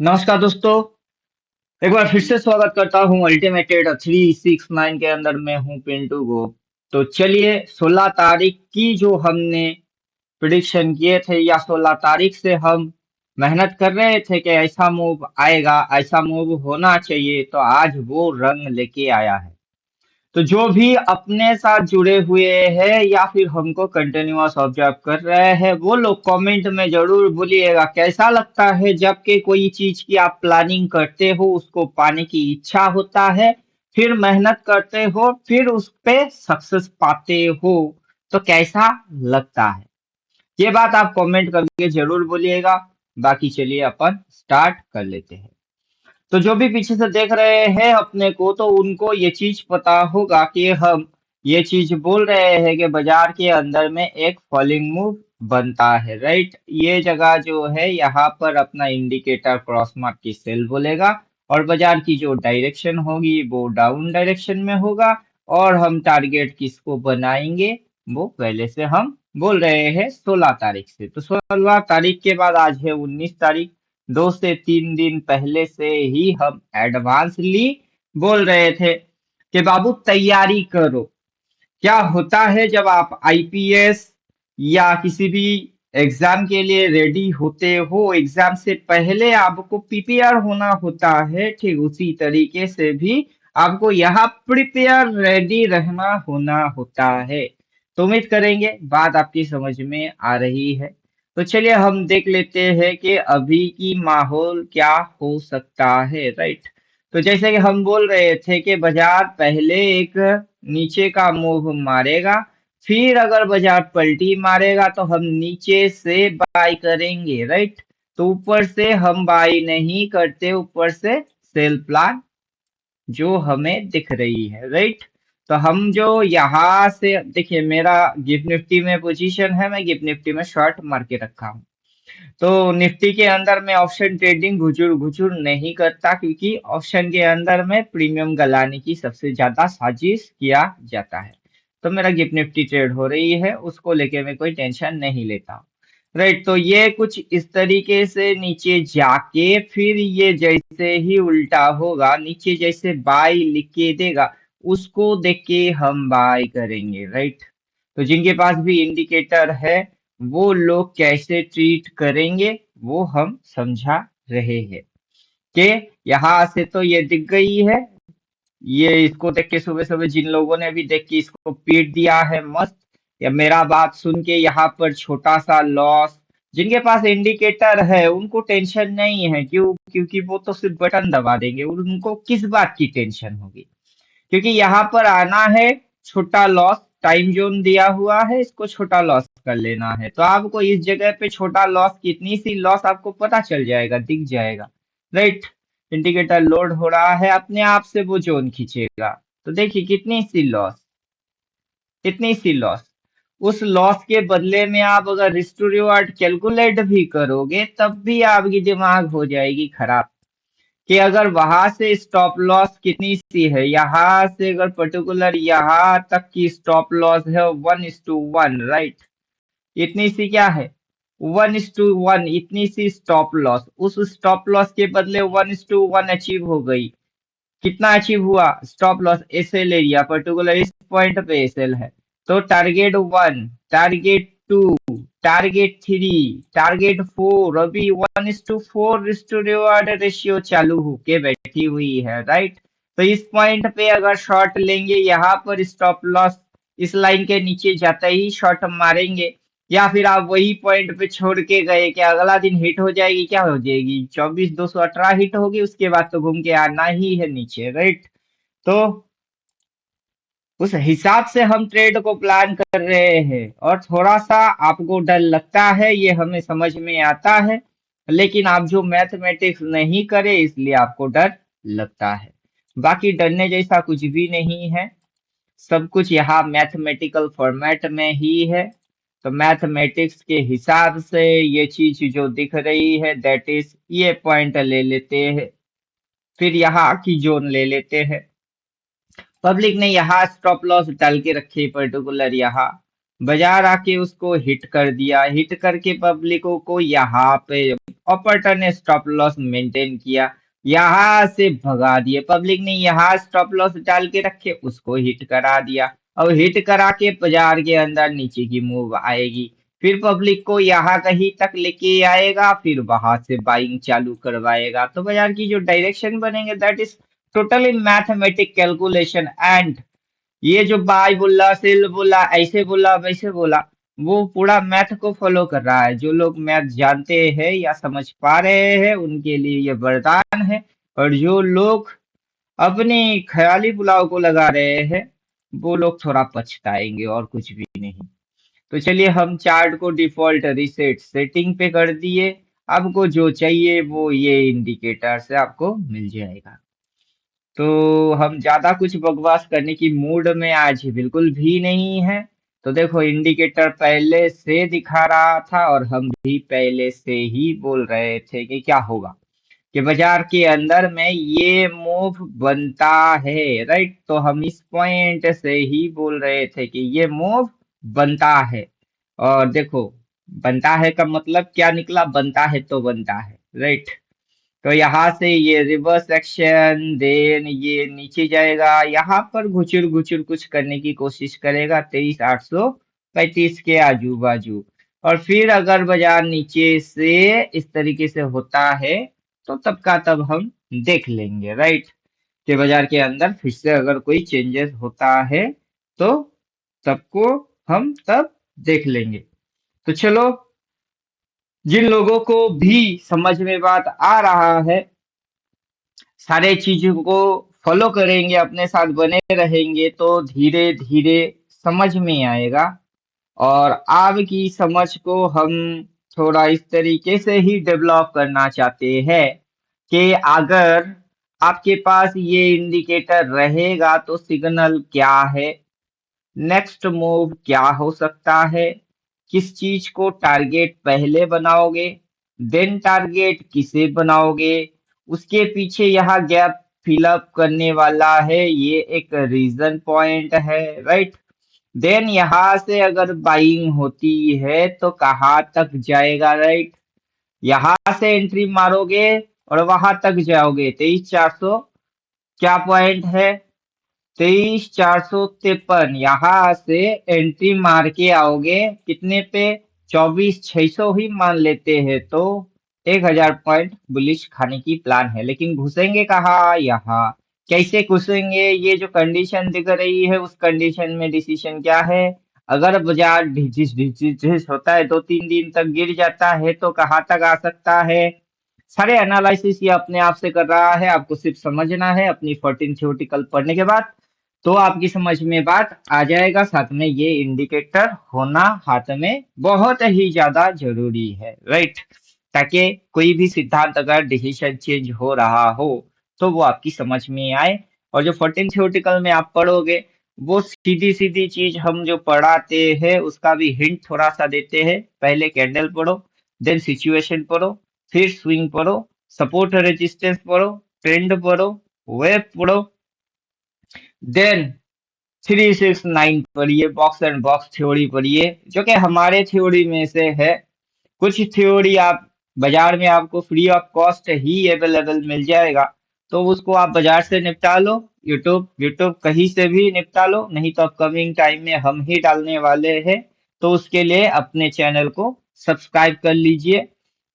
नमस्कार दोस्तों। एक बार फिर से स्वागत करता हूँ अल्टीमेट ट्रेडर 369 के अंदर। मैं हूँ पिंटू गो। तो चलिए 16 तारीख की जो हमने प्रिडिक्शन किए थे, या 16 तारीख से हम मेहनत कर रहे थे कि ऐसा मूव आएगा, ऐसा मूव होना चाहिए, तो आज वो रंग लेके आया है। तो जो भी अपने साथ जुड़े हुए हैं या फिर हमको कंटिन्यूअस ऑब्जर्व कर रहे हैं, वो लोग कमेंट में जरूर बोलिएगा कैसा लगता है जब कि कोई चीज की आप प्लानिंग करते हो, उसको पाने की इच्छा होता है, फिर मेहनत करते हो, फिर उस पे सक्सेस पाते हो, तो कैसा लगता है। ये बात आप कमेंट करके जरूर बोलिएगा। बाकी चलिए अपन स्टार्ट कर लेते हैं। तो जो भी पीछे से देख रहे हैं अपने को, तो उनको ये चीज पता होगा कि हम ये चीज बोल रहे हैं कि बाजार के अंदर में एक फॉलिंग मूव बनता है, राइट। ये जगह जो है, यहाँ पर अपना इंडिकेटर क्रॉस मार्क की सेल बोलेगा, और बाजार की जो डायरेक्शन होगी वो डाउन डायरेक्शन में होगा। और हम टारगेट किसको बनाएंगे, वो पहले से हम बोल रहे हैं 16 तारीख से। तो 16 तारीख के बाद आज है 19 तारीख। 2 से 3 दिन पहले से ही हम एडवांसली बोल रहे थे कि बाबू तैयारी करो। क्या होता है जब आप आईपीएस या किसी भी एग्जाम के लिए रेडी होते हो, एग्जाम से पहले आपको प्रिपेयर होना होता है, ठीक उसी तरीके से भी आपको यहाँ प्रिपेयर रेडी रहना होना होता है। तो उम्मीद करेंगे बात आपकी समझ में आ रही है। तो चलिए हम देख लेते हैं कि अभी की माहौल क्या हो सकता है, राइट। तो जैसे कि हम बोल रहे थे कि बाजार पहले एक नीचे का मूव मारेगा, फिर अगर बाजार पलटी मारेगा तो हम नीचे से बाई करेंगे, राइट। तो ऊपर से हम बाई नहीं करते, ऊपर से सेल प्लान जो हमें दिख रही है, राइट। तो हम जो यहाँ से देखिए, मेरा गिफ्ट निफ्टी में पोजीशन है, मैं गिफ्ट निफ्टी में शॉर्ट मार के रखा हूँ। तो निफ्टी के अंदर में ऑप्शन ट्रेडिंग घुचुर घुचुर नहीं करता, क्योंकि ऑप्शन के अंदर में प्रीमियम गलाने की सबसे ज्यादा साजिश किया जाता है। तो मेरा गिफ्ट निफ्टी ट्रेड हो रही है, उसको लेके मैं कोई टेंशन नहीं लेता। राइट, तो ये कुछ इस तरीके से नीचे जाके फिर ये जैसे ही उल्टा होगा, नीचे जैसे बाई लिख के देगा, उसको देख के हम बाई करेंगे, राइट। तो जिनके पास भी इंडिकेटर है, वो लोग कैसे ट्रीट करेंगे वो हम समझा रहे हैं कि यहाँ से तो ये दिख गई है। ये इसको देख के सुबह सुबह जिन लोगों ने भी देख के इसको पीट दिया है मस्त, या मेरा बात सुन के यहाँ पर छोटा सा लॉस, जिनके पास इंडिकेटर है उनको टेंशन नहीं है। क्यों? क्योंकि वो तो सिर्फ बटन दबा देंगे, उनको किस बात की टेंशन होगी। क्योंकि यहाँ पर आना है, छोटा लॉस, टाइम जोन दिया हुआ है, इसको छोटा लॉस कर लेना है। तो आपको इस जगह पे छोटा लॉस, कितनी सी लॉस आपको पता चल जाएगा, दिख जाएगा, राइट। इंडिकेटर लोड हो रहा है, अपने आप से वो जोन खींचेगा। तो देखिए कितनी सी लॉस, कितनी सी लॉस। उस लॉस के बदले में आप अगर रिस्क टू रिवार्ड कैलकुलेट भी करोगे, तब भी आपकी दिमाग हो जाएगी खराब। कि अगर वहां से स्टॉप लॉस कितनी सी है, यहाँ से अगर पर्टिकुलर यहाँ तक की स्टॉप लॉस है 1:1, राइट। इतनी सी क्या है, 1:1, इतनी सी स्टॉप लॉस। उस स्टॉप लॉस के बदले 1:1 अचीव हो गई। कितना अचीव हुआ stop loss, SL area particular इस पॉइंट पे एसएल है। तो टारगेट 1, टारगेट 2, टारगेट 3, टारगेट 4, अभी 1:4 रिस्क टू रिवार्ड रेशियो चालू होके बैठी हुई है, राइट। तो इस पॉइंट पे अगर शॉर्ट लेंगे, यहाँ पर स्टॉप लॉस इस लाइन के नीचे जाते ही शॉर्ट मारेंगे, या फिर आप वही पॉइंट पे छोड़ के गए कि अगला दिन हिट हो जाएगी, क्या हो जाएगी 24,218 हिट होगी, उसके बाद तो घूम के आना ही है नीचे, राइट। तो उस हिसाब से हम ट्रेड को प्लान कर रहे हैं, और थोड़ा सा आपको डर लगता है, ये हमें समझ में आता है। लेकिन आप जो मैथमेटिक्स नहीं करे, इसलिए आपको डर लगता है। बाकी डरने जैसा कुछ भी नहीं है, सब कुछ यहाँ मैथमेटिकल फॉर्मेट में ही है। तो मैथमेटिक्स के हिसाब से ये चीज जो दिख रही है, दैट इज ये पॉइंट ले लेते हैं, फिर यहाँ की जोन ले लेते हैं। पब्लिक ने यहाँ स्टॉप लॉस डाल के रखी पर्टिकुलर यहाँ, बाजार आके उसको हिट कर दिया, हिट करके पब्लिकों को यहाँ पे ऑपरेटर ने स्टॉप लॉस मेंटेन किया, यहाँ से भगा दिए, पब्लिक ने यहाँ स्टॉप लॉस डाल के रखे, उसको हिट करा दिया। अब हिट करा के बाजार के अंदर नीचे की मूव आएगी, फिर पब्लिक को यहाँ कहीं तक लेके आएगा, फिर वहां से बाइंग चालू करवाएगा। तो बाजार की जो डायरेक्शन बनेंगे that is totally mathematic calculation. And ये जो बाय बोला, सेल बोला, ऐसे बोला, वैसे बोला, वो पूरा मैथ को फॉलो कर रहा है। जो लोग मैथ जानते हैं या समझ पा रहे हैं उनके लिए ये वरदान है, और जो लोग अपने ख्याली पुलाव को लगा रहे हैं वो लोग थोड़ा पछताएंगे, और कुछ भी नहीं। तो चलिए हम चार्ट को डिफॉल्ट रिसेट सेटिंग पे कर दिए। आपको जो चाहिए वो ये इंडिकेटर से आपको मिल जाएगा। तो हम ज्यादा कुछ बकवास करने की मूड में आज बिल्कुल भी नहीं है। तो देखो इंडिकेटर पहले से दिखा रहा था, और हम भी पहले से ही बोल रहे थे कि क्या होगा, कि बाजार के अंदर में ये मूव बनता है, राइट। तो हम इस पॉइंट से ही बोल रहे थे कि ये मूव बनता है। और देखो बनता है का मतलब क्या निकला, बनता है तो बनता है, राइट। तो यहाँ से ये रिवर्स एक्शन, देन ये नीचे जाएगा, यहाँ पर घुचुर घुचुर कुछ करने की कोशिश करेगा 23,835 के आजू बाजू। और फिर अगर बाजार नीचे से इस तरीके से होता है तो तब का तब हम देख लेंगे, राइट। कि बाजार के अंदर फिर से अगर कोई चेंजेस होता है तो सबको हम तब देख लेंगे। तो चलो, जिन लोगों को भी समझ में बात आ रहा है, सारे चीजों को फॉलो करेंगे, अपने साथ बने रहेंगे, तो धीरे धीरे समझ में आएगा। और आपकी समझ को हम थोड़ा इस तरीके से ही डेवलप करना चाहते हैं कि अगर आपके पास ये इंडिकेटर रहेगा तो सिग्नल क्या है, नेक्स्ट मूव क्या हो सकता है, किस चीज को टारगेट पहले बनाओगे, देन टारगेट किसे बनाओगे, उसके पीछे यहाँ गैप फिलअप करने वाला है, ये एक रीजन पॉइंट है, राइट। देन यहाँ से अगर बाइंग होती है तो कहाँ तक जाएगा, राइट। यहाँ से एंट्री मारोगे और वहां तक जाओगे 23,400, क्या पॉइंट है, 23,453। यहाँ से एंट्री मार के आओगे कितने पे, 24,600 ही मान लेते हैं, तो 1,000 पॉइंट बुलिश खाने की प्लान है। लेकिन घुसेंगे कहाँ, यहाँ। कैसे घुसेंगे, ये जो कंडीशन दिख रही है उस कंडीशन में डिसीजन क्या है। अगर बाजार ढिचिस ढिचिस ढिस होता है, 2-3 दिन तक गिर जाता है, तो कहाँ तक आ सकता है। सारे एनालिसिस ये अपने आप से कर रहा है, आपको सिर्फ समझना है अपनी 14 थ्योरेटिकल पढ़ने के बाद, तो आपकी समझ में बात आ जाएगा। साथ में ये इंडिकेटर होना हाथ में बहुत ही ज्यादा जरूरी है, राइट। ताकि कोई भी सिद्धांत अगर डिसीजन चेंज हो रहा हो तो वो आपकी समझ में आए। और जो 14 थ्योरेटिकल में आप पढ़ोगे वो सीधी सीधी चीज हम जो पढ़ाते हैं उसका भी हिंट थोड़ा सा देते हैं। पहले कैंडल पढ़ो, देन सिचुएशन पढ़ो, फिर स्विंग पढ़ो, सपोर्ट रेजिस्टेंस पढ़ो, ट्रेंड पढ़ो, वेव पढ़ो, देन 369 पढ़िए, बॉक्स एंड बॉक्स थ्योरी पढ़िए, जो कि हमारे थ्योरी में से है। कुछ थ्योरी आप बाजार में आपको फ्री ऑफ कॉस्ट ही अवेलेबल मिल जाएगा, तो उसको आप बाजार से निपटा लो, यूट्यूब यूट्यूब कहीं से भी निपटा लो, नहीं तो अपकमिंग टाइम में हम ही डालने वाले हैं। तो उसके लिए अपने चैनल को सब्सक्राइब कर लीजिए,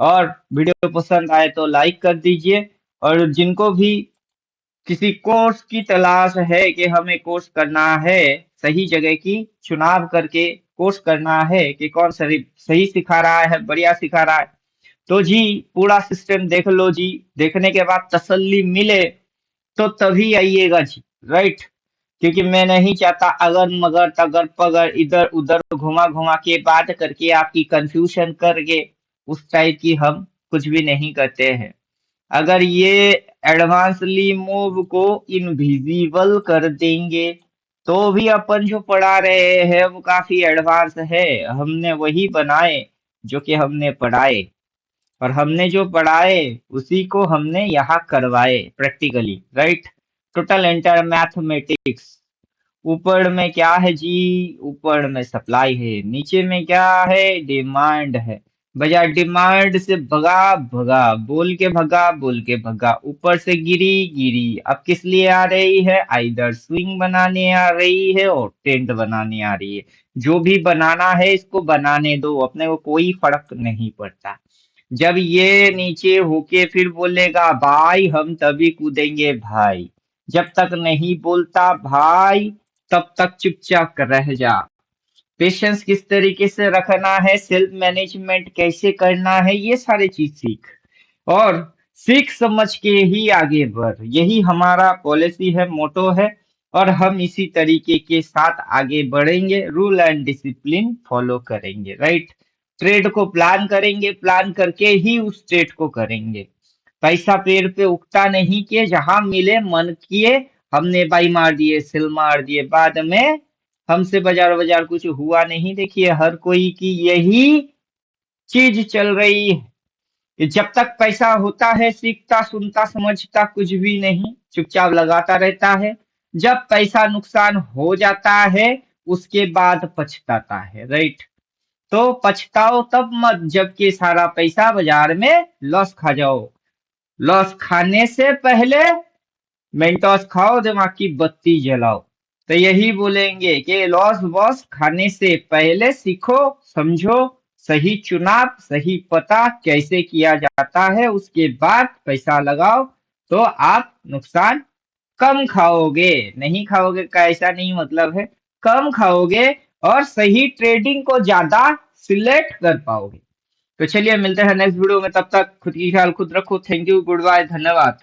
और वीडियो पसंद आए तो लाइक कर दीजिए। और जिनको भी किसी कोर्स की तलाश है कि हमें कोर्स करना है, सही जगह की चुनाव करके कोर्स करना है कि कौन सही सही सिखा रहा है, बढ़िया सिखा रहा है, तो जी पूरा सिस्टम देख लो जी। देखने के बाद तसल्ली मिले तो तभी आइएगा जी, राइट। क्योंकि मैं नहीं चाहता अगर मगर तगर पगर इधर उधर घुमा घुमा के बात करके आपकी कंफ्यूजन करके, उस टाइप की हम कुछ भी नहीं करते हैं। अगर ये एडवांसली मूव को इनविजिबल कर देंगे तो भी अपन जो पढ़ा रहे हैं वो काफी एडवांस है। हमने वही बनाए जो कि हमने पढ़ाए, और हमने जो पढ़ाए उसी को हमने यहाँ करवाए practically, right. Total entire mathematics ऊपर में क्या है जी? ऊपर में सप्लाई है, नीचे में क्या है? डिमांड है। बाजार डिमांड से भगा भगा, बोल के भगा, बोल के भगा, ऊपर से गिरी गिरी। अब किस लिए आ रही है? आइदर स्विंग बनाने आ रही है और टेंट बनाने आ रही है। जो भी बनाना है इसको बनाने दो, अपने को कोई फर्क नहीं पड़ता। जब ये नीचे होके फिर बोलेगा भाई हम तभी कूदेंगे भाई, जब तक नहीं बोलता भाई तब तक चुपचाप रह जा। पेशेंस किस तरीके से रखना है, सेल्फ मैनेजमेंट कैसे करना है, ये सारी चीज सीख। और सीख समझ के ही आगे बढ़, यही हमारा पॉलिसी है, मोटो है। और हम इसी तरीके के साथ आगे बढ़ेंगे, रूल एंड डिसिप्लिन फॉलो करेंगे, राइट। ट्रेड को प्लान करेंगे, प्लान करके ही उस ट्रेड को करेंगे। पैसा पेड़ पे उगता नहीं कि जहां मिले मन किए हमने बाई मार दिए, सेल मार दिए, बाद में हमसे बाजार बाजार कुछ हुआ नहीं। देखिए हर कोई की यही चीज चल रही है कि जब तक पैसा होता है सीखता सुनता समझता कुछ भी नहीं, चुपचाप लगाता रहता है। जब पैसा नुकसान हो जाता है उसके बाद पछताता है, राइट। तो पछताओ तब मत जबकि सारा पैसा बाजार में लॉस खा जाओ। लॉस खाने से पहले मेंटोस खाओ, दिमाग की बत्ती जलाओ। तो यही बोलेंगे कि लॉस वॉस खाने से पहले सीखो, समझो, सही चुनाव सही पता कैसे किया जाता है, उसके बाद पैसा लगाओ। तो आप नुकसान कम खाओगे, नहीं खाओगे का ऐसा नहीं मतलब है, कम खाओगे और सही ट्रेडिंग को ज्यादा सिलेक्ट कर पाओगे। तो चलिए मिलते हैं नेक्स्ट वीडियो में, तब तक खुद की ख्याल खुद रखो। थैंक यू, गुड बाय, धन्यवाद।